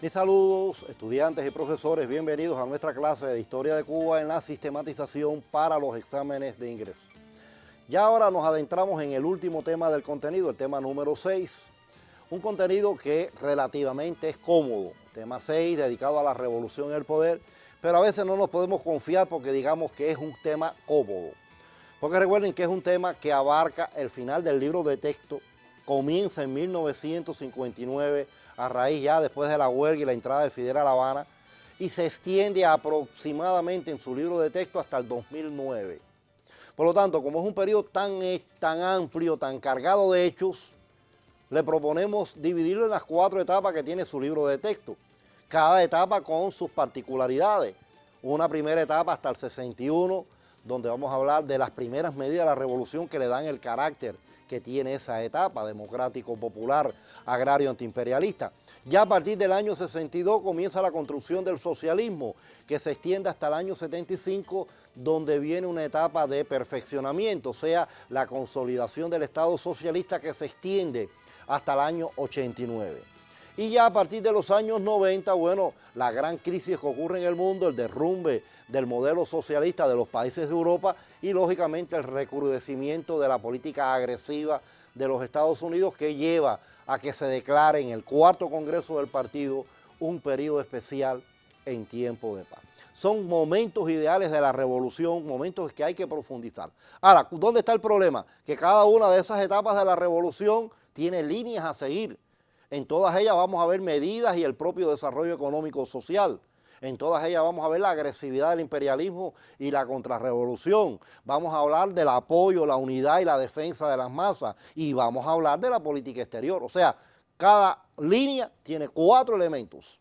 Mis saludos, estudiantes y profesores, bienvenidos a nuestra clase de Historia de Cuba en la sistematización para los exámenes de ingreso. Ya ahora nos adentramos en el último tema del contenido, el tema número 6, un contenido que relativamente es cómodo, tema 6 dedicado a la revolución y el poder, pero a veces no nos podemos confiar porque digamos que es un tema cómodo. Porque recuerden que es un tema que abarca el final del libro de texto, comienza en 1959, a raíz ya después de la huelga y la entrada de Fidel a La Habana, y se extiende aproximadamente en su libro de texto hasta el 2009. Por lo tanto, como es un periodo tan amplio, tan cargado de hechos, le proponemos dividirlo en las 4 etapas que tiene su libro de texto, cada etapa con sus particularidades. Una primera etapa hasta el 61, donde vamos a hablar de las primeras medidas de la revolución que le dan el carácter que tiene esa etapa, democrático, popular, agrario, antiimperialista. Ya a partir del año 62 comienza la construcción del socialismo, que se extiende hasta el año 75, donde viene una etapa de perfeccionamiento, o sea, la consolidación del Estado socialista que se extiende hasta el año 89. Y ya a partir de los años 90, bueno, la gran crisis que ocurre en el mundo, el derrumbe del modelo socialista de los países de Europa y lógicamente el recrudecimiento de la política agresiva de los Estados Unidos que lleva a que se declare en el 4º Congreso del partido un periodo especial en tiempo de paz. Son momentos ideales de la revolución, momentos que hay que profundizar. Ahora, ¿dónde está el problema? Que cada una de esas etapas de la revolución tiene líneas a seguir. En todas ellas vamos a ver medidas y el propio desarrollo económico-social. En todas ellas vamos a ver la agresividad del imperialismo y la contrarrevolución. Vamos a hablar del apoyo, la unidad y la defensa de las masas. Y vamos a hablar de la política exterior. O sea, cada línea tiene 4 elementos.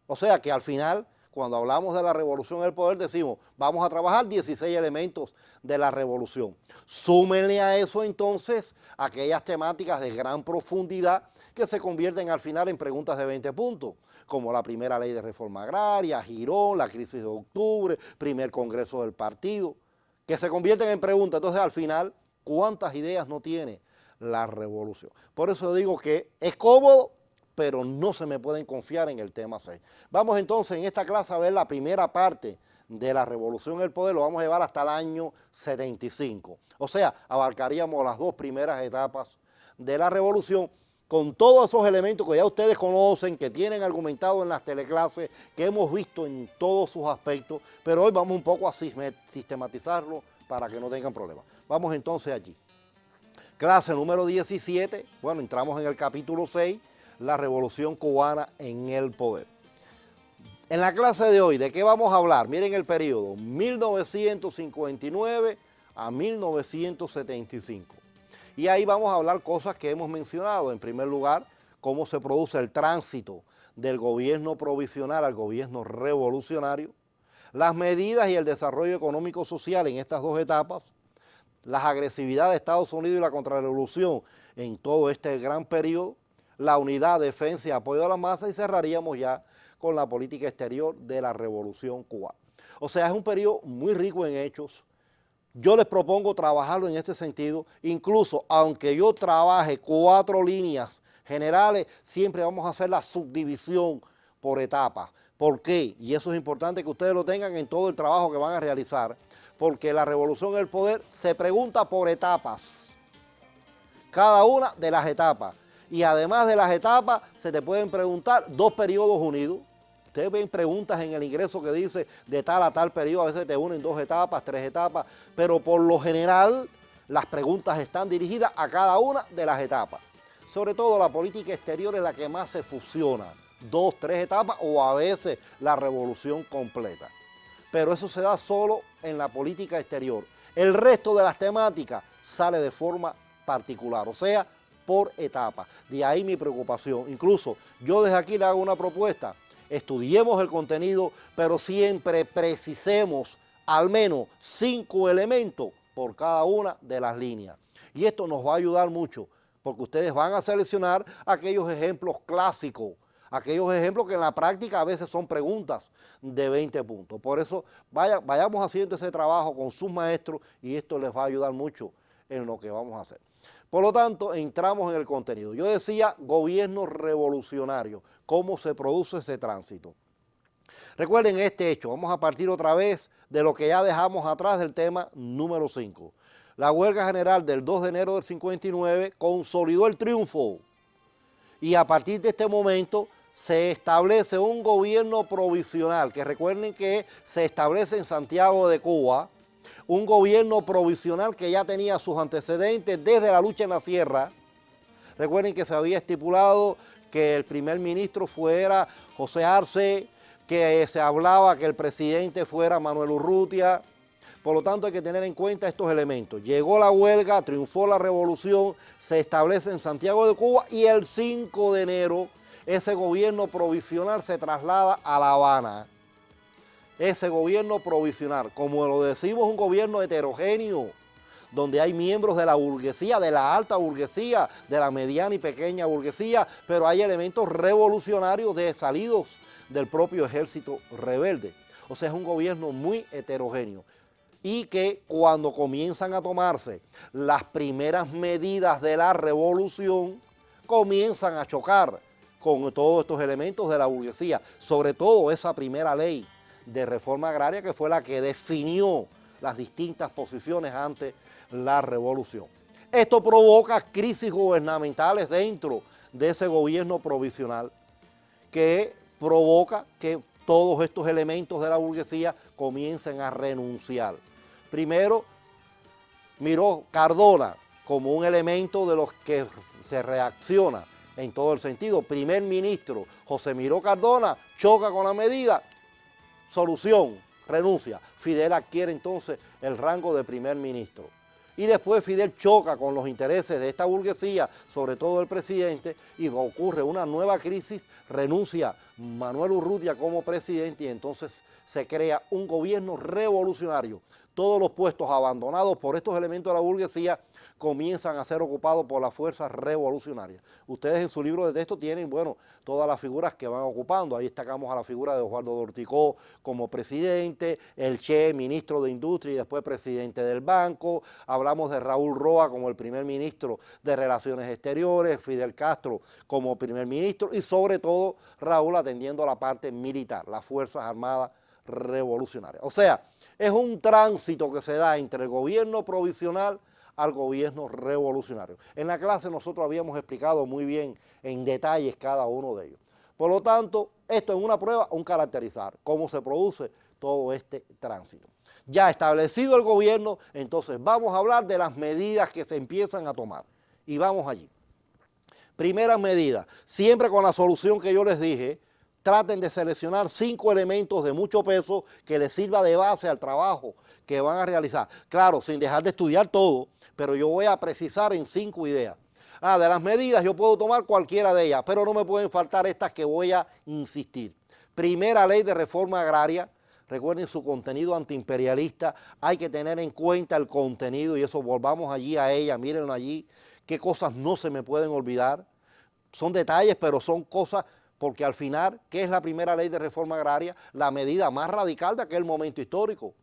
O sea que al final, cuando hablamos de la revolución del poder, decimos, vamos a trabajar 16 elementos de la revolución. Súmenle a eso entonces aquellas temáticas de gran profundidad que se convierten al final en preguntas de 20 puntos, como la primera ley de reforma agraria, Girón, la crisis de octubre, primer congreso del partido, que se convierten en preguntas. Entonces al final, ¿cuántas ideas no tiene la revolución? Por eso digo que es cómodo, pero no se me pueden confiar en el tema 6. Vamos entonces en esta clase a ver la primera parte de la revolución del poder, lo vamos a llevar hasta el año 75. O sea, abarcaríamos las 2 primeras etapas de la revolución, con todos esos elementos que ya ustedes conocen, que tienen argumentado en las teleclases, que hemos visto en todos sus aspectos, pero hoy vamos un poco a sistematizarlo para que no tengan problemas. Vamos entonces aquí. Clase número 17, bueno, entramos en el capítulo 6, la revolución cubana en el poder. En la clase de hoy, ¿de qué vamos a hablar? Miren el periodo, 1959 a 1975. Y ahí vamos a hablar cosas que hemos mencionado. En primer lugar, cómo se produce el tránsito del gobierno provisional al gobierno revolucionario, las medidas y el desarrollo económico-social en estas 2 etapas, las agresividades de Estados Unidos y la contrarrevolución en todo este gran periodo, la unidad, defensa y apoyo a la masa, y cerraríamos ya con la política exterior de la revolución cubana. O sea, es un periodo muy rico en hechos. Yo les propongo trabajarlo en este sentido, incluso aunque yo trabaje 4 líneas generales, siempre vamos a hacer la subdivisión por etapas. ¿Por qué? Y eso es importante que ustedes lo tengan en todo el trabajo que van a realizar, porque la revolución del poder se pregunta por etapas, cada una de las etapas. Y además de las etapas, se te pueden preguntar 2 periodos unidos. Ustedes ven preguntas en el ingreso que dice de tal a tal periodo, a veces te unen 2 etapas, 3 etapas, pero por lo general las preguntas están dirigidas a cada una de las etapas. Sobre todo la política exterior es la que más se fusiona, 2, 3 etapas o a veces la revolución completa. Pero eso se da solo en la política exterior. El resto de las temáticas sale de forma particular, o sea, por etapas. De ahí mi preocupación. Incluso yo desde aquí le hago una propuesta. Estudiemos el contenido, pero siempre precisemos al menos 5 elementos por cada una de las líneas. Y esto nos va a ayudar mucho, porque ustedes van a seleccionar aquellos ejemplos clásicos, aquellos ejemplos que en la práctica a veces son preguntas de 20 puntos. Por eso vayamos haciendo ese trabajo con sus maestros y esto les va a ayudar mucho en lo que vamos a hacer. Por lo tanto, entramos en el contenido. Yo decía gobierno revolucionario, cómo se produce ese tránsito. Recuerden este hecho, vamos a partir otra vez de lo que ya dejamos atrás del tema número 5. La huelga general del 2 de enero del 59 consolidó el triunfo y a partir de este momento se establece un gobierno provisional, que recuerden que se establece en Santiago de Cuba, un gobierno provisional que ya tenía sus antecedentes desde la lucha en la sierra. Recuerden que se había estipulado que el primer ministro fuera José Arce, que se hablaba que el presidente fuera Manuel Urrutia. Por lo tanto, hay que tener en cuenta estos elementos. Llegó la huelga, triunfó la revolución, se establece en Santiago de Cuba y el 5 de enero ese gobierno provisional se traslada a La Habana. Ese gobierno provisional, como lo decimos, un gobierno heterogéneo, donde hay miembros de la burguesía, de la alta burguesía, de la mediana y pequeña burguesía, pero hay elementos revolucionarios salidos del propio ejército rebelde. O sea, es un gobierno muy heterogéneo y que cuando comienzan a tomarse las primeras medidas de la revolución, comienzan a chocar con todos estos elementos de la burguesía, sobre todo esa primera ley de reforma agraria que fue la que definió las distintas posiciones ante la revolución. Esto provoca crisis gubernamentales dentro de ese gobierno provisional que provoca que todos estos elementos de la burguesía comiencen a renunciar. Primero, miró Cardona como un elemento de los que se reacciona en todo el sentido. Primer ministro José Miró Cardona choca con la medida, solución, renuncia. Fidel adquiere entonces el rango de primer ministro. Y después Fidel choca con los intereses de esta burguesía, sobre todo el presidente, y ocurre una nueva crisis, renuncia Manuel Urrutia como presidente y entonces se crea un gobierno revolucionario. Todos los puestos abandonados por estos elementos de la burguesía comienzan a ser ocupados por las fuerzas revolucionarias. Ustedes en su libro de texto tienen, bueno, todas las figuras que van ocupando. Ahí destacamos a la figura de Osvaldo Dorticó como presidente, el Che, ministro de Industria y después presidente del banco. Hablamos de Raúl Roa como el primer ministro de Relaciones Exteriores, Fidel Castro como primer ministro y sobre todo Raúl atendiendo a la parte militar, las Fuerzas Armadas Revolucionarias. O sea, es un tránsito que se da entre el gobierno provisional al gobierno revolucionario. En la clase nosotros habíamos explicado muy bien en detalles cada uno de ellos. Por lo tanto, esto es una prueba, un caracterizar, cómo se produce todo este tránsito. Ya establecido el gobierno, entonces vamos a hablar de las medidas que se empiezan a tomar. Y vamos allí. Primera medida, siempre con la solución que yo les dije, traten de seleccionar 5 elementos de mucho peso que les sirva de base al trabajo que van a realizar. Claro, sin dejar de estudiar todo, pero yo voy a precisar en 5 ideas. De las medidas yo puedo tomar cualquiera de ellas, pero no me pueden faltar estas que voy a insistir. Primera ley de reforma agraria. Recuerden su contenido antiimperialista, hay que tener en cuenta el contenido y eso volvamos allí a ella, mírenlo allí, qué cosas no se me pueden olvidar. Son detalles, pero son cosas, porque al final, ¿qué es la primera ley de reforma agraria? La medida más radical de aquel momento histórico.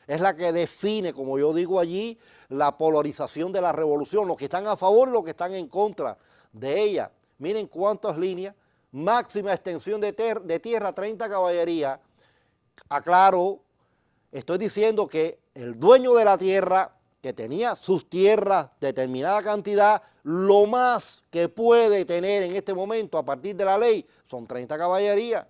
Es la que define, como yo digo allí, la polarización de la revolución, los que están a favor y los que están en contra de ella. Miren cuántas líneas, máxima extensión de tierra, 30 caballerías. Aclaro, estoy diciendo que el dueño de la tierra, que tenía sus tierras determinada cantidad, lo más que puede tener en este momento a partir de la ley son 30 caballerías,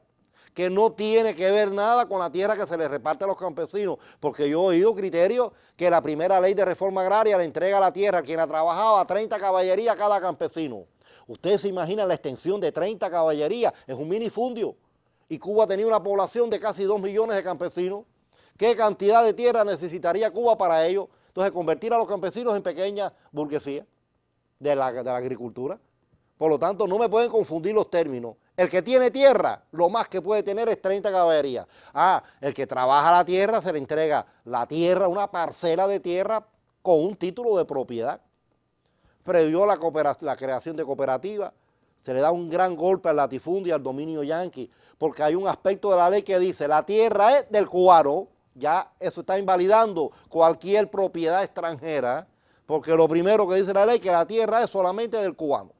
que no tiene que ver nada con la tierra que se le reparte a los campesinos, porque yo he oído criterios que la primera ley de reforma agraria le entrega la tierra a quien la trabajaba 30 caballerías a cada campesino. Ustedes se imaginan la extensión de 30 caballerías, es un minifundio, y Cuba tenía una población de casi 2 millones de campesinos. ¿Qué cantidad de tierra necesitaría Cuba para ello? Entonces, convertir a los campesinos en pequeña burguesía de la agricultura. Por lo tanto, no me pueden confundir los términos. El que tiene tierra, lo más que puede tener es 30 caballerías. El que trabaja la tierra, se le entrega la tierra, una parcela de tierra con un título de propiedad. Previo la creación de cooperativas, se le da un gran golpe al latifundio y al dominio yanqui, porque hay un aspecto de la ley que dice, la tierra es del cubano. Ya eso está invalidando cualquier propiedad extranjera, porque lo primero que dice la ley es que la tierra es solamente del cubano.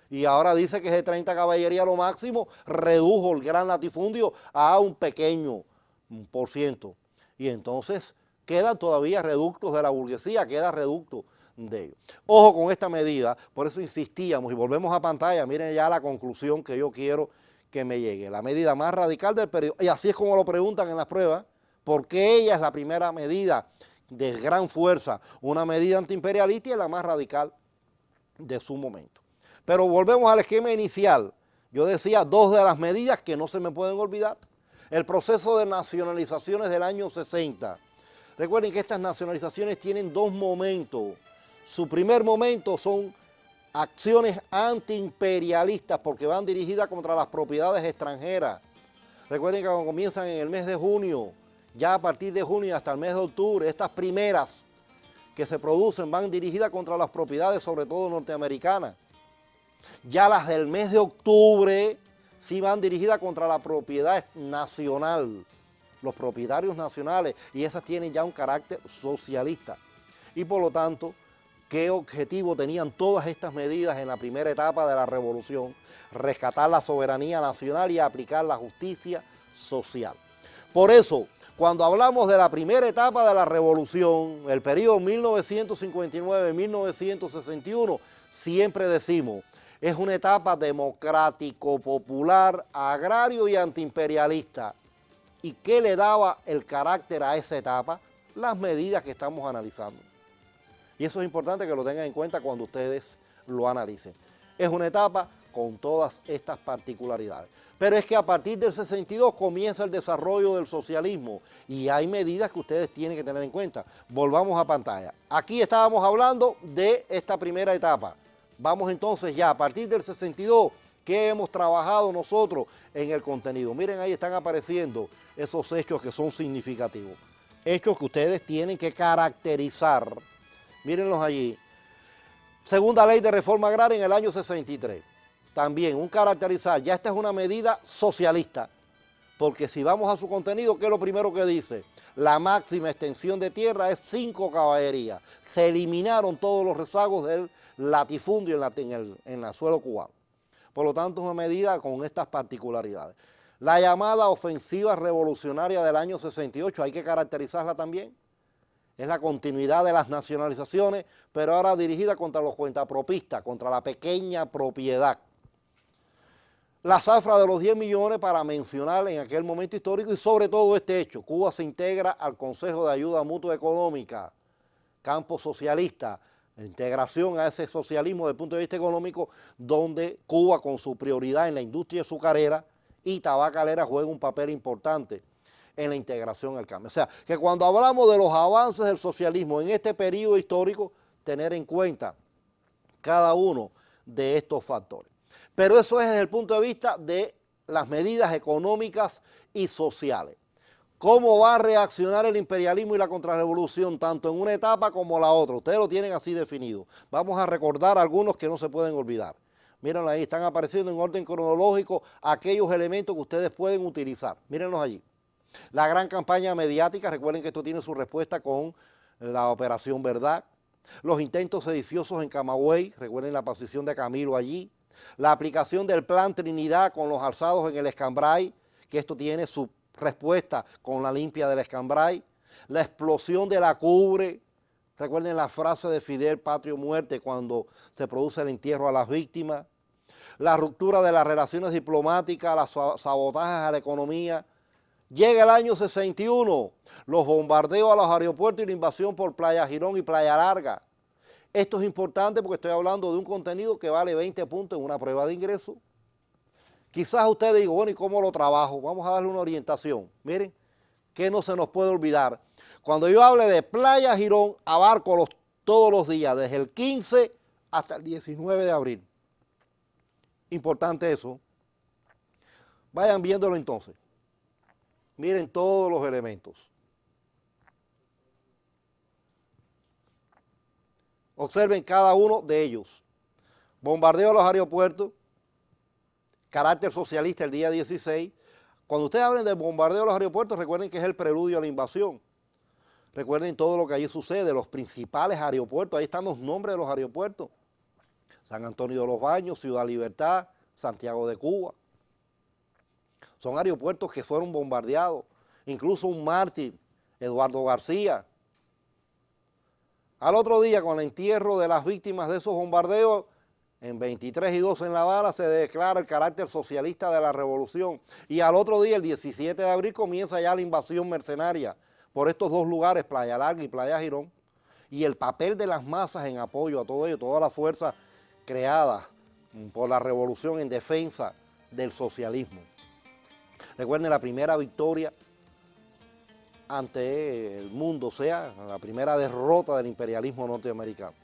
Y ahora dice que es de 30 caballería lo máximo, redujo el gran latifundio a un pequeño por ciento. Y entonces quedan todavía reductos de la burguesía, queda reducto de ellos. Ojo con esta medida, por eso insistíamos y volvemos a pantalla, miren ya la conclusión que yo quiero que me llegue. La medida más radical del periodo, y así es como lo preguntan en las pruebas, porque ella es la primera medida de gran fuerza, una medida antiimperialista y la más radical de su momento. Pero volvemos al esquema inicial. Yo decía dos de las medidas que no se me pueden olvidar. El proceso de nacionalizaciones del año 60. Recuerden que estas nacionalizaciones tienen dos momentos. Su primer momento son acciones antiimperialistas porque van dirigidas contra las propiedades extranjeras. Recuerden que cuando comienzan en el mes de junio, ya a partir de junio hasta el mes de octubre, estas primeras que se producen van dirigidas contra las propiedades, sobre todo norteamericanas. Ya las del mes de octubre sí van dirigidas contra la propiedad nacional, los propietarios nacionales, y esas tienen ya un carácter socialista. Y por lo tanto, ¿qué objetivo tenían todas estas medidas en la primera etapa de la revolución? Rescatar la soberanía nacional y aplicar la justicia social. Por eso, cuando hablamos de la primera etapa de la revolución, el periodo 1959-1961, siempre decimos, es una etapa democrático, popular, agrario y antiimperialista. ¿Y qué le daba el carácter a esa etapa? Las medidas que estamos analizando. Y eso es importante que lo tengan en cuenta cuando ustedes lo analicen. Es una etapa con todas estas particularidades. Pero es que a partir del 62 comienza el desarrollo del socialismo y hay medidas que ustedes tienen que tener en cuenta. Volvamos a pantalla. Aquí estábamos hablando de esta primera etapa. Vamos entonces ya a partir del 62, ¿qué hemos trabajado nosotros en el contenido? Miren, ahí están apareciendo esos hechos que son significativos. Hechos que ustedes tienen que caracterizar. Mírenlos allí. Segunda ley de reforma agraria en el año 63. También un caracterizar, ya esta es una medida socialista, porque si vamos a su contenido, ¿qué es lo primero que dice? La máxima extensión de tierra es 5 caballerías. Se eliminaron todos los rezagos del latifundio en el suelo cubano. Por lo tanto, es una medida con estas particularidades. La llamada ofensiva revolucionaria del año 68, hay que caracterizarla también. Es la continuidad de las nacionalizaciones, pero ahora dirigida contra los cuentapropistas, contra la pequeña propiedad. La zafra de los 10 millones para mencionar en aquel momento histórico y sobre todo este hecho. Cuba se integra al Consejo de Ayuda Mutua Económica, campo socialista, integración a ese socialismo desde el punto de vista económico, donde Cuba con su prioridad en la industria azucarera y tabacalera juega un papel importante en la integración al cambio. O sea, que cuando hablamos de los avances del socialismo en este periodo histórico, tener en cuenta cada uno de estos factores. Pero eso es desde el punto de vista de las medidas económicas y sociales. ¿Cómo va a reaccionar el imperialismo y la contrarrevolución tanto en una etapa como la otra? Ustedes lo tienen así definido. Vamos a recordar algunos que no se pueden olvidar. Mírenlo ahí, están apareciendo en orden cronológico aquellos elementos que ustedes pueden utilizar. Mírenlos allí. La gran campaña mediática, recuerden que esto tiene su respuesta con la Operación Verdad. Los intentos sediciosos en Camagüey, recuerden la posición de Camilo allí. La aplicación del Plan Trinidad con los alzados en el Escambray, que esto tiene su respuesta con la limpia del Escambray. La explosión de la Cubre, recuerden la frase de Fidel, patria o muerte, cuando se produce el entierro a las víctimas. La ruptura de las relaciones diplomáticas, los sabotajes a la economía. Llega el año 61, los bombardeos a los aeropuertos y la invasión por Playa Girón y Playa Larga. Esto es importante porque estoy hablando de un contenido que vale 20 puntos en una prueba de ingreso. Quizás usted diga, bueno, ¿y cómo lo trabajo? Vamos a darle una orientación. Miren, que no se nos puede olvidar. Cuando yo hable de Playa Girón, abarco todos los días, desde el 15 hasta el 19 de abril. Importante eso. Vayan viéndolo entonces. Miren todos los elementos. Observen cada uno de ellos. Bombardeo a los aeropuertos, carácter socialista el día 16. Cuando ustedes hablen del bombardeo a los aeropuertos, recuerden que es el preludio a la invasión. Recuerden todo lo que allí sucede, los principales aeropuertos, ahí están los nombres de los aeropuertos. San Antonio de los Baños, Ciudad Libertad, Santiago de Cuba. Son aeropuertos que fueron bombardeados. Incluso un mártir, Eduardo García. Al otro día, con el entierro de las víctimas de esos bombardeos, en 23 y 12 en La Habana se declara el carácter socialista de la revolución. Y al otro día, el 17 de abril, comienza ya la invasión mercenaria por estos dos lugares, Playa Larga y Playa Girón. Y el papel de las masas en apoyo a todo ello, toda la fuerza creada por la revolución en defensa del socialismo. Recuerden la primera victoria ante el mundo, o sea, la primera derrota del imperialismo norteamericano.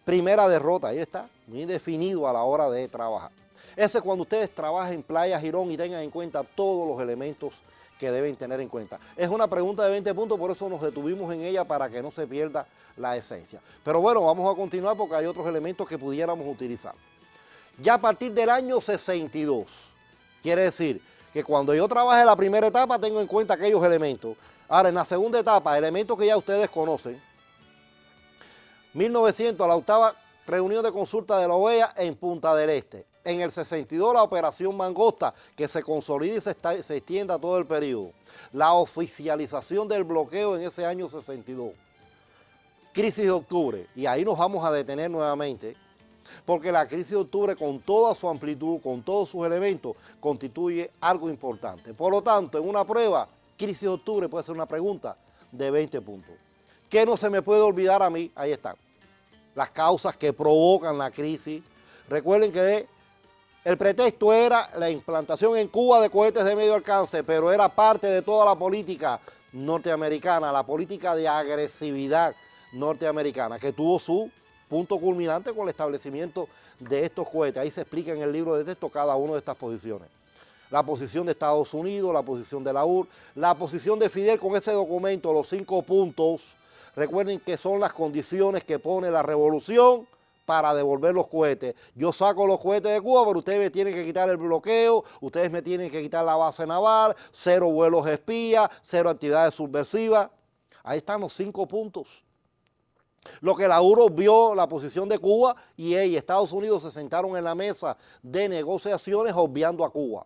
Primera derrota, ahí está, muy definido a la hora de trabajar. Ese es cuando ustedes trabajen en Playa Girón y tengan en cuenta todos los elementos que deben tener en cuenta. Es una pregunta de 20 puntos, por eso nos detuvimos en ella para que no se pierda la esencia. Pero bueno, vamos a continuar porque hay otros elementos que pudiéramos utilizar. Ya a partir del año 62, quiere decir que cuando yo trabaje la primera etapa tengo en cuenta aquellos elementos. Ahora, en la segunda etapa, elementos que ya ustedes conocen, 1900, la octava reunión de consulta de la OEA en Punta del Este. En el 62, la operación Mangosta, que se consolida y se extienda a todo el periodo. La oficialización del bloqueo en ese año 62. Crisis de octubre, y ahí nos vamos a detener nuevamente, porque la crisis de octubre, con toda su amplitud, con todos sus elementos, constituye algo importante. Por lo tanto, en una prueba, crisis de octubre puede ser una pregunta de 20 puntos. ¿Qué no se me puede olvidar a mí? Ahí están. Las causas que provocan la crisis. Recuerden que el pretexto era la implantación en Cuba de cohetes de medio alcance, pero era parte de toda la política norteamericana, la política de agresividad norteamericana, que tuvo su punto culminante con el establecimiento de estos cohetes. Ahí se explica en el libro de texto cada una de estas posiciones. La posición de Estados Unidos, la posición de la URSS, la posición de Fidel con ese documento, los 5 puntos. Recuerden que son las condiciones que pone la revolución para devolver los cohetes. Yo saco los cohetes de Cuba, pero ustedes me tienen que quitar el bloqueo, ustedes me tienen que quitar la base naval, 0 vuelos espías, 0 actividades subversivas. Ahí están los 5 puntos. Lo que la URSS vio, la posición de Cuba, y Estados Unidos se sentaron en la mesa de negociaciones obviando a Cuba.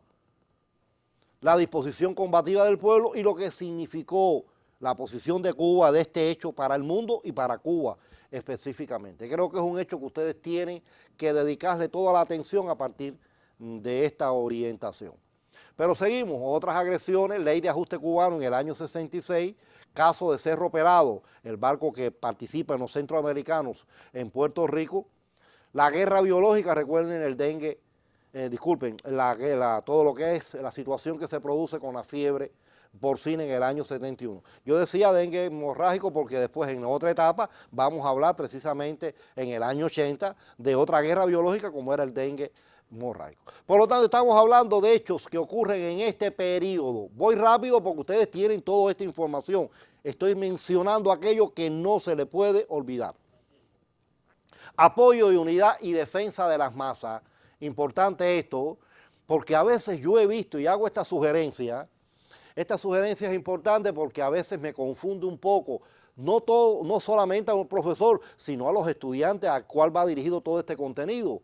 La disposición combativa del pueblo y lo que significó la posición de Cuba de este hecho para el mundo y para Cuba específicamente. Creo que es un hecho que ustedes tienen que dedicarle toda la atención a partir de esta orientación. Pero seguimos, otras agresiones, ley de ajuste cubano en el año 66, caso de Cerro Pelado, el barco que participa en los centroamericanos en Puerto Rico, la guerra biológica, recuerden el dengue, todo lo que es la situación que se produce con la fiebre porcina en el año 71. Yo decía dengue hemorrágico porque después en otra etapa vamos a hablar precisamente en el año 80 de otra guerra biológica como era el dengue hemorrágico. Por lo tanto, estamos hablando de hechos que ocurren en este periodo. Voy rápido porque ustedes tienen toda esta información. Estoy mencionando aquello que no se le puede olvidar. Apoyo y unidad y defensa de las masas. Importante esto, porque a veces yo he visto y hago esta sugerencia es importante porque a veces me confunde un poco, no solamente a un profesor, sino a los estudiantes al cual va dirigido todo este contenido.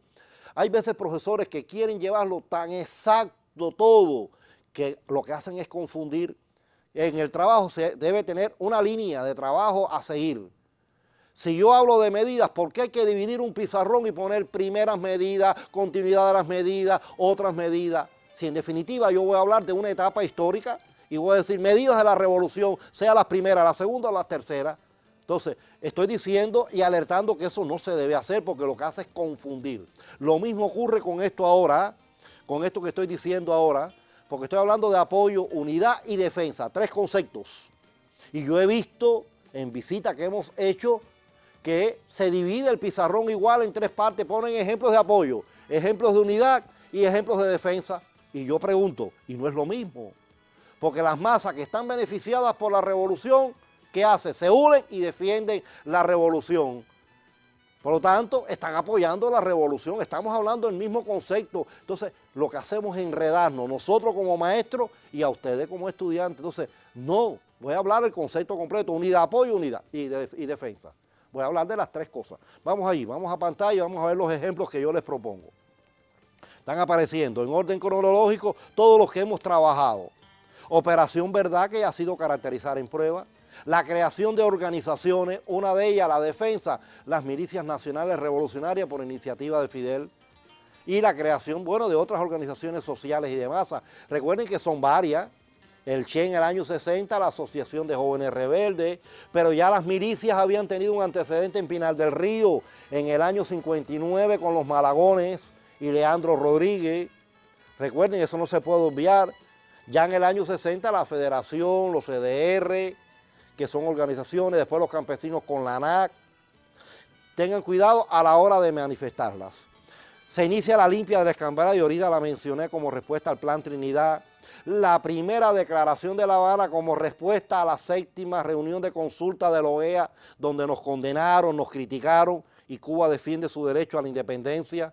Hay veces profesores que quieren llevarlo tan exacto todo, que lo que hacen es confundir. En el trabajo se debe tener una línea de trabajo a seguir. Si yo hablo de medidas, ¿por qué hay que dividir un pizarrón y poner primeras medidas, continuidad de las medidas, otras medidas? Si en definitiva yo voy a hablar de una etapa histórica y voy a decir medidas de la revolución, sea las primeras, las segundas o las terceras. Entonces, estoy diciendo y alertando que eso no se debe hacer porque lo que hace es confundir. Lo mismo ocurre con esto ahora, con esto que estoy diciendo ahora, porque estoy hablando de apoyo, unidad y defensa, 3 conceptos. Y yo he visto en visitas que hemos hecho que se divide el pizarrón igual en 3 partes, ponen ejemplos de apoyo, ejemplos de unidad y ejemplos de defensa. Y yo pregunto, ¿y no es lo mismo? Porque las masas que están beneficiadas por la revolución, ¿qué hace? Se unen y defienden la revolución. Por lo tanto, están apoyando la revolución, estamos hablando del mismo concepto. Entonces, lo que hacemos es enredarnos, nosotros como maestros y a ustedes como estudiantes. Entonces, no, Voy a hablar del concepto completo, unidad, apoyo, unidad y defensa. Voy a hablar de las tres cosas. Vamos allí, vamos a pantalla y vamos a ver los ejemplos que yo les propongo. Están apareciendo en orden cronológico todos los que hemos trabajado. Operación Verdad, que ya ha sido caracterizada en prueba. La creación de organizaciones, una de ellas la defensa, las milicias nacionales revolucionarias por iniciativa de Fidel. Y la creación, bueno, de otras organizaciones sociales y de masa. Recuerden que son varias. El Che en el año 60, la Asociación de Jóvenes Rebeldes, pero ya las milicias habían tenido un antecedente en Pinar del Río en el año 59 con los Malagones y Leandro Rodríguez. Recuerden, eso no se puede obviar. Ya en el año 60 la Federación, los CDR, que son organizaciones, después los campesinos con la ANAC. Tengan cuidado a la hora de manifestarlas. Se inicia la limpia de la Escambray y ahorita la mencioné como respuesta al Plan Trinidad. La primera declaración de La Habana como respuesta a la 7ª reunión de consulta de la OEA, donde nos condenaron, nos criticaron y Cuba defiende su derecho a la independencia.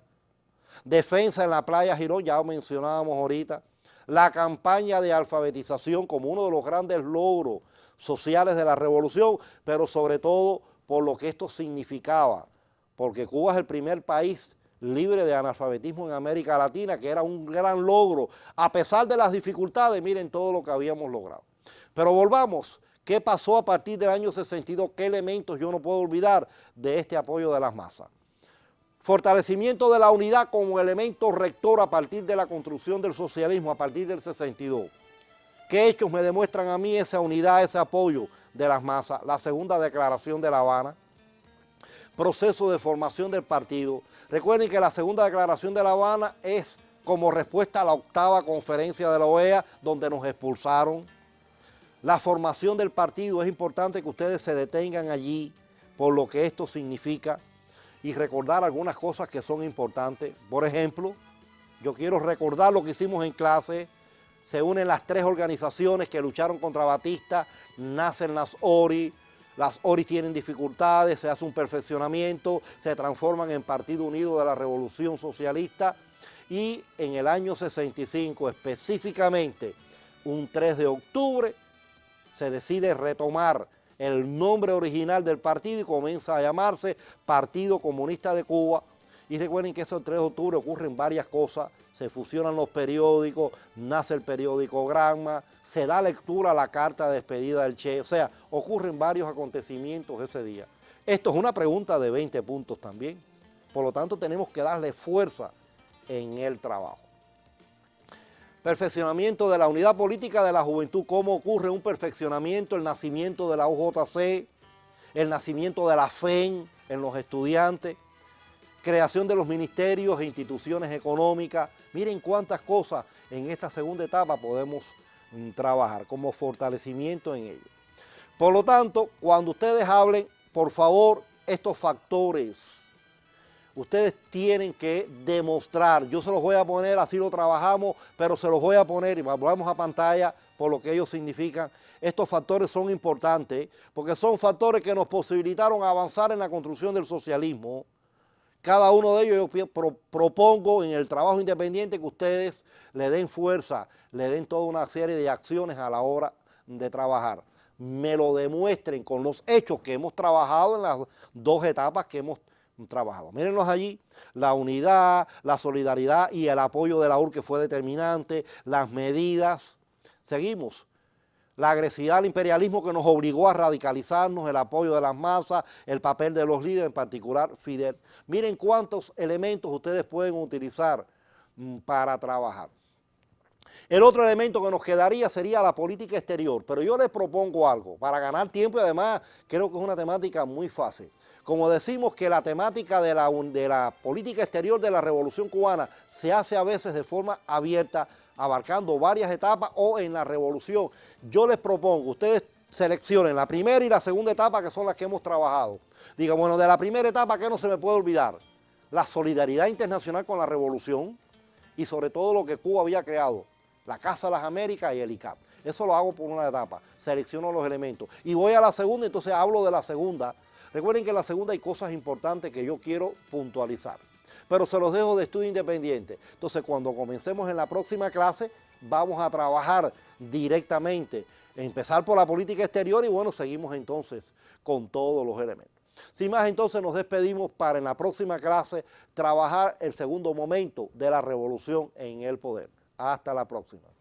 Defensa en la playa Girón, ya lo mencionábamos ahorita. La campaña de alfabetización como uno de los grandes logros sociales de la revolución, pero sobre todo por lo que esto significaba, porque Cuba es el primer país libre de analfabetismo en América Latina, que era un gran logro, a pesar de las dificultades, miren todo lo que habíamos logrado. Pero volvamos, ¿qué pasó a partir del año 62? ¿Qué elementos yo no puedo olvidar de este apoyo de las masas? Fortalecimiento de la unidad como elemento rector a partir de la construcción del socialismo, a partir del 62. ¿Qué hechos me demuestran a mí esa unidad, ese apoyo de las masas? La segunda declaración de La Habana. Proceso de formación del partido. Recuerden que la segunda declaración de La Habana es como respuesta a la 8ª conferencia de la OEA, donde nos expulsaron. La formación del partido, es importante que ustedes se detengan allí por lo que esto significa y recordar algunas cosas que son importantes. Por ejemplo, yo quiero recordar lo que hicimos en clase. Se unen las 3 organizaciones que lucharon contra Batista, nacen las ORI. Las ORI tienen dificultades, se hace un perfeccionamiento, se transforman en Partido Unido de la Revolución Socialista y en el año 65, específicamente un 3 de octubre, se decide retomar el nombre original del partido y comienza a llamarse Partido Comunista de Cuba. Y recuerden que ese 3 de octubre ocurren varias cosas, se fusionan los periódicos, nace el periódico Granma, se da lectura a la carta de despedida del Che, o sea, ocurren varios acontecimientos ese día. Esto es una pregunta de 20 puntos también, por lo tanto tenemos que darle fuerza en el trabajo. Perfeccionamiento de la unidad política de la juventud, cómo ocurre un perfeccionamiento, el nacimiento de la UJC, el nacimiento de la FEN en los estudiantes, creación de los ministerios e instituciones económicas. Miren cuántas cosas en esta segunda etapa podemos trabajar como fortalecimiento en ello. Por lo tanto, cuando ustedes hablen, por favor, estos factores, ustedes tienen que demostrar. Yo se los voy a poner, así lo trabajamos, pero se los voy a poner y volvemos a pantalla por lo que ellos significan. Estos factores son importantes porque son factores que nos posibilitaron avanzar en la construcción del socialismo. Cada uno de ellos yo propongo en el trabajo independiente que ustedes le den fuerza, le den toda una serie de acciones a la hora de trabajar. Me lo demuestren con los hechos que hemos trabajado en las 2 etapas que hemos trabajado. Mírenlos allí, la unidad, la solidaridad y el apoyo de la UR que fue determinante, las medidas. Seguimos. La agresividad del imperialismo que nos obligó a radicalizarnos, el apoyo de las masas, el papel de los líderes, en particular Fidel. Miren cuántos elementos ustedes pueden utilizar para trabajar. El otro elemento que nos quedaría sería la política exterior, pero yo les propongo algo para ganar tiempo y además creo que es una temática muy fácil. Como decimos que la temática de la política exterior de la Revolución Cubana se hace a veces de forma abierta, abarcando varias etapas o en la revolución. Yo les propongo, ustedes seleccionen la primera y la segunda etapa que son las que hemos trabajado. Digan, bueno, de la primera etapa, ¿qué no se me puede olvidar? La solidaridad internacional con la revolución y sobre todo lo que Cuba había creado, la Casa de las Américas y el ICAP. Eso lo hago por una etapa, selecciono los elementos. Y voy a la segunda, entonces hablo de la segunda. Recuerden que en la segunda hay cosas importantes que yo quiero puntualizar, pero se los dejo de estudio independiente. Entonces, cuando comencemos en la próxima clase, vamos a trabajar directamente, empezar por la política exterior y bueno, seguimos entonces con todos los elementos. Sin más, entonces nos despedimos para en la próxima clase trabajar el segundo momento de la revolución en el poder. Hasta la próxima.